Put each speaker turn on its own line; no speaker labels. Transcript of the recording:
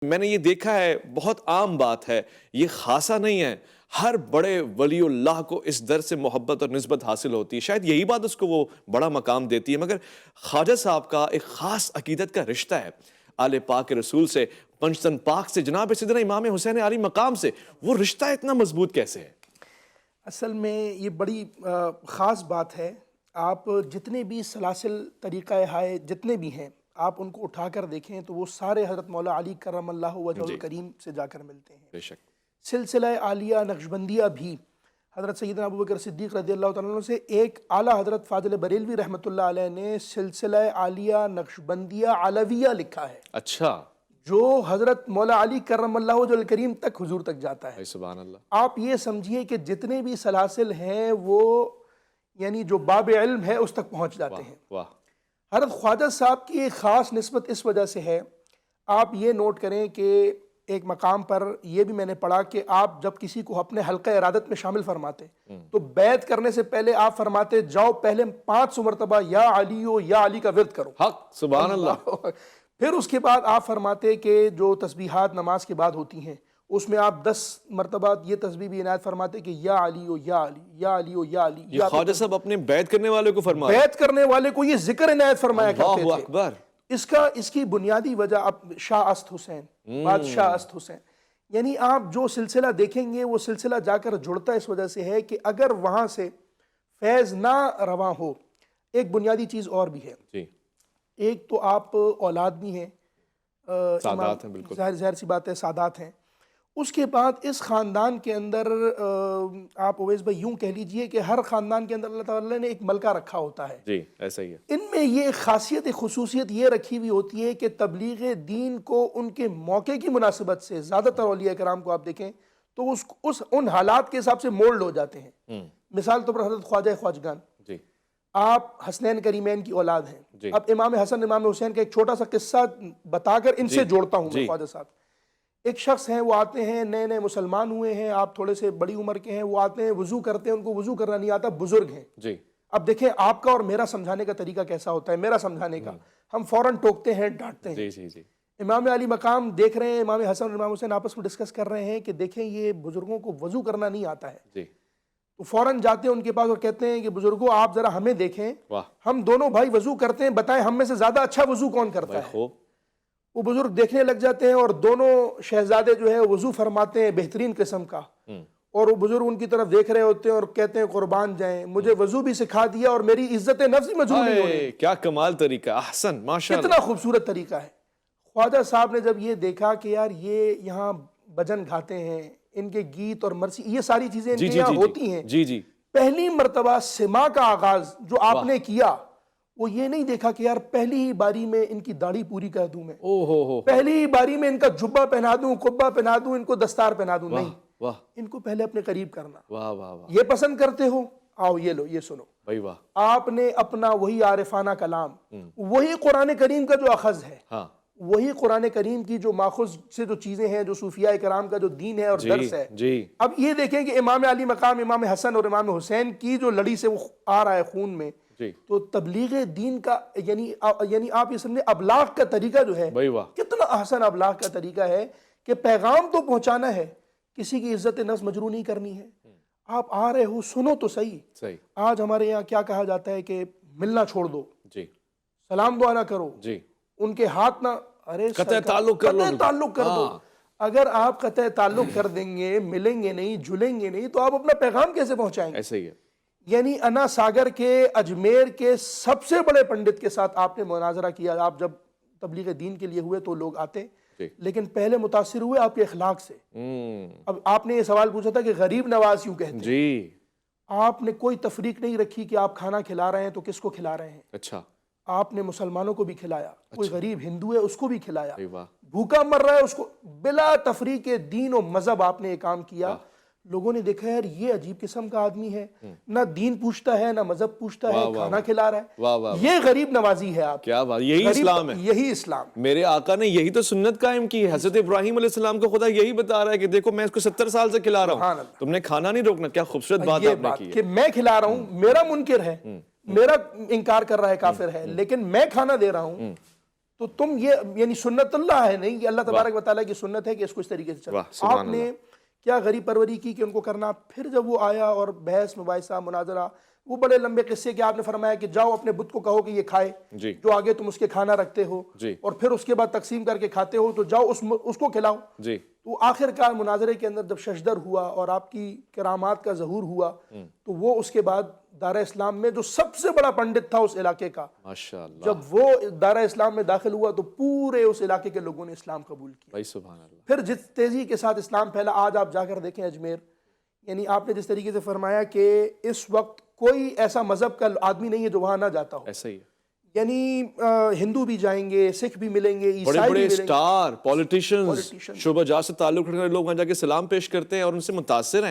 میں نے یہ دیکھا ہے، بہت عام بات ہے، یہ خاصا نہیں ہے، ہر بڑے ولی اللہ کو اس در سے محبت اور نسبت حاصل ہوتی ہے، شاید یہی بات اس کو وہ بڑا مقام دیتی ہے، مگر خواجہ صاحب کا ایک خاص عقیدت کا رشتہ ہے آل پاک رسول سے، پنجتن پاک سے، جناب سیدنا امام حسین علی مقام سے، وہ رشتہ اتنا مضبوط کیسے ہے؟
اصل میں یہ بڑی خاص بات ہے۔ آپ جتنے بھی سلاسل طریقہ ہائے جتنے بھی ہیں، آپ ان کو اٹھا کر دیکھیں تو وہ سارے حضرت مولا علی کرم اللہ وجہ الکریم سے جا کر ملتے ہیں۔
بے شک
سلسلہ عالیہ نقشبندیہ بھی حضرت سیدنا ابوبکر صدیق رضی اللہ تعالیٰ عنہ سے ایک اعلیٰ حضرت فاضل بریلوی رحمۃ اللہ علیہ نے سلسلہ عالیہ نقشبندیہ علویہ لکھا ہے،
اچھا،
جو حضرت مولا علی کرم اللہ وجہ الکریم تک حضور تک جاتا ہے۔
سبحان اللہ۔
آپ یہ سمجھیے کہ جتنے بھی سلاسل ہیں وہ یعنی جو باب علم ہے اس تک پہنچ جاتے ہیں۔
واہ،
حضرت خواجہ صاحب کی ایک خاص نسبت اس وجہ سے ہے، آپ یہ نوٹ کریں کہ ایک مقام پر یہ بھی میں نے پڑھا کہ آپ جب کسی کو اپنے حلقہ ارادت میں شامل فرماتے تو بیعت کرنے سے پہلے آپ فرماتے جاؤ پہلے 500 مرتبہ یا علی ہو یا علی کا ورد کرو،
حق، سبحان اللہ۔
پھر اس کے بعد آپ فرماتے کہ جو تسبیحات نماز کے بعد ہوتی ہیں اس میں آپ 10 مرتبہ یہ تسبیح بھی عنایت فرماتے کہ یا علی ہو یا علی، یا علی ہو یا علی۔
یہ خواجہ صاحب اپنے بیعت کرنے والے کو فرمایا،
بیعت کرنے والے کو یہ ذکر عنایت فرمایا کرتے
اللہ
تھے۔
اکبر۔
اس کی بنیادی وجہ اب شاہ است حسین، بادشاہ است حسین، یعنی آپ جو سلسلہ دیکھیں گے وہ سلسلہ جا کر جڑتا اس وجہ سے ہے کہ اگر وہاں سے فیض نہ رواں ہو، ایک بنیادی چیز اور بھی ہے۔
جی،
ایک تو آپ اولاد بھی ہیں،
سادات ہیں، بالکل
ظاہر سی بات ہے، سادات ہیں۔ اس کے بعد اس خاندان کے اندر آپ اویس بھائی یوں کہہ لیجئے کہ ہر خاندان کے اندر اللہ تعالیٰ نے ایک ملکہ رکھا ہوتا ہے۔
جی، ایسا ہی ہے۔
ان میں یہ ایک خاصیت، ایک خصوصیت یہ رکھی ہوئی ہوتی ہے کہ تبلیغ دین کو ان کے موقع کی مناسبت سے زیادہ تر اولیاء کرام کو آپ دیکھیں تو ان حالات کے حساب سے مولڈ ہو جاتے ہیں۔ مثال طور پر حضرت خواجہ خواجگان،
جی،
آپ حسنین کریمین کی اولاد ہیں۔
جی،
اب امام حسن امام حسین کا ایک چھوٹا سا قصہ بتا کر ان سے جوڑتا ہوں میں خواجہ صاحب۔ ایک شخص ہیں، وہ آتے ہیں، نئے نئے مسلمان ہوئے ہیں، آپ تھوڑے سے بڑی عمر کے ہیں، وہ آتے ہیں وضو کرتے ہیں، ان کو وضو کرنا نہیں آتا، بزرگ ہیں۔
جی،
اب دیکھیں آپ کا اور میرا سمجھانے کا طریقہ کیسا ہوتا ہے، میرا سمجھانے کا، ہم فوراً ٹوکتے ہیں، ڈانٹتے ہیں۔
جی، جی، جی،
امام علی مقام دیکھ رہے ہیں، امام حسن اور امام حسین آپس میں ڈسکس کر رہے ہیں کہ دیکھیں یہ بزرگوں کو وضو کرنا نہیں آتا ہے،
جی،
تو فوراً جاتے ہیں ان کے پاس اور کہتے ہیں کہ بزرگوں آپ ذرا ہمیں دیکھیں،
واہ،
ہم دونوں بھائی وضو کرتے ہیں، بتائیں ہم میں سے زیادہ اچھا وضو کون کرتا ہے۔
خوب،
وہ بزرگ دیکھنے لگ جاتے ہیں اور دونوں شہزادے جو ہے وضو فرماتے ہیں بہترین قسم کا، اور وہ بزرگ ان کی طرف دیکھ رہے ہوتے ہیں اور کہتے ہیں قربان جائیں، مجھے وضو بھی سکھا دیا اور میری عزت نفس ہی مجروح نہیں ہونی۔
کیا کمال طریقہ، احسن، ماشاءاللہ،
کتنا خوبصورت طریقہ ہے۔ خواجہ صاحب نے جب یہ دیکھا کہ یار یہ یہاں بھجن گاتے ہیں، ان کے گیت اور مرثی یہ ساری چیزیں ان کے یہاں ہوتی ہیں،
جی، جی،
پہلی مرتبہ سما کا آغاز جو آپ نے کیا وہ یہ نہیں دیکھا کہ یار پہلی ہی باری میں ان کی داڑھی پوری کر دوں میں،
او ہو،
پہلی ہی باری میں ان کا جبہ پہنا دوں، قبہ پہنا دوں، ان کو دستار پہنا دوں، نہیں،
واہ،
ان کو پہلے اپنے قریب کرنا۔
واہ، واہ، واہ،
یہ پسند کرتے ہو، آؤ یہ لو، یہ سنو۔
بھائی واہ،
آپ نے اپنا وہی عارفانہ کلام، وہی قرآن کریم کا جو اخذ ہے،
ہاں،
وہی قرآن کریم کی جو ماخذ سے جو چیزیں ہیں، جو صوفیاء کرام کا جو دین ہے اور درس ہے،
جی،
اب یہ دیکھیں کہ امام علی مقام امام حسن اور امام حسین کی جو لڑی سے وہ آ رہا ہے خون میں،
جی،
تو تبلیغ دین کا یعنی آپ یہ سمجھیں ابلاغ کا طریقہ جو ہے
بھائی واہ،
کتنا احسن ابلاغ کا طریقہ ہے کہ پیغام تو پہنچانا ہے، کسی کی عزت نفس مجروح نہیں کرنی ہے۔ آپ آ رہے ہو سنو تو صحیح۔
صحیح،
آج ہمارے یہاں کیا کہا جاتا ہے کہ ملنا چھوڑ دو،
جی،
سلام دعا نہ کرو،
جی،
ان کے ہاتھ نہ، ارے
قطع تعلق کر لو،
قطع تعلق کر دو۔ اگر آپ قطع تعلق کر دیں گے، ملیں گے نہیں، جلیں گے نہیں، تو آپ اپنا پیغام کیسے پہنچائیں گے؟
ایسا ہی ہے،
یعنی انا ساگر کے اجمیر کے سب سے بڑے پنڈت کے ساتھ آپ نے مناظرہ کیا، آپ جب تبلیغ دین کے لیے ہوئے تو لوگ آتے، لیکن پہلے متاثر ہوئے آپ کے اخلاق سے۔ اب آپ نے یہ سوال پوچھا تھا کہ غریب نواز کیوں کہتے ہیں،
جی،
آپ نے کوئی تفریق نہیں رکھی کہ آپ کھانا کھلا رہے ہیں تو کس کو کھلا رہے ہیں،
اچھا،
آپ نے مسلمانوں کو بھی کھلایا، کوئی غریب ہندو ہے اس کو بھی کھلایا،
واہ،
بھوکا مر رہا ہے اس کو، بلا تفریق دین و مذہب آپ نے یہ کام کیا۔ لوگوں نے دیکھا یار یہ عجیب قسم کا آدمی ہے، نہ دین پوچھتا ہے نہ مذہب پوچھتا ہے، کھانا کھلا رہا ہے، یہ غریب نوازی ہے آپ،
کیا بات، یہی اسلام ہے،
یہی اسلام۔
میرے آقا نے یہی تو سنت قائم کی ہے، حضرت ابراہیم علیہ السلام کو خدا یہی بتا رہا ہے کہ دیکھو میں اس کو 70 سال سے کھلا رہا ہوں، تم نے کھانا نہیں روکنا۔ کیا خوبصورت بات آپ نے کی ہے
کہ میں کھلا رہا ہوں، میرا منکر ہے، میرا انکار کر رہا ہے، کافر ہے، لیکن میں کھانا دے رہا ہوں، تو تم یہ یعنی سنت اللہ ہے نہیں، یہ اللہ تبارک و تعالیٰ کی سنت ہے کہ اس کو اس طریقے سے
واہ،
چلو.
سبحان
آپ نے کیا غریب پروری کی کہ ان کو کرنا. پھر جب وہ آیا اور بحث مباحثہ مناظرہ، وہ بڑے لمبے قصے کہ آپ نے فرمایا کہ جاؤ اپنے بت کو کہو کہ یہ کھائے
جی
جو آگے تم اس کے کھانا رکھتے ہو،
جی
اور پھر اس کے بعد تقسیم کر کے کھاتے ہو، تو جاؤ اس کو کھلاؤ.
جی
تو آخر کار مناظرے کے اندر جب ششدر ہوا اور آپ کی کرامات کا ظہور ہوا، تو وہ اس کے بعد دارہ اسلام میں جو سب سے بڑا پنڈت تھا اس علاقے کا،
ماشاء اللہ
جب وہ دارہ اسلام میں داخل ہوا تو پورے اس علاقے کے لوگوں نے اسلام قبول کیا.
بھائی سبحان اللہ.
پھر جس تیزی کے ساتھ اسلام پھیلا، آج آپ جا کر دیکھیں اجمیر، یعنی آپ نے جس طریقے سے فرمایا کہ اس وقت کوئی ایسا مذہب کا آدمی نہیں ہے جو وہاں نہ جاتا ہو.
ایسا ہی ہے.
یعنی ہندو بھی جائیں گے، سکھ بھی ملیں گے،
بڑے
عیسائی بھی
بڑے
ملیں گے.
Star politicians
Politicians.
شعبہ جات سے تعلق رکھنے والے لوگ وہاں جا کے سلام پیش کرتے ہیں اور ان سے متاثر ہیں.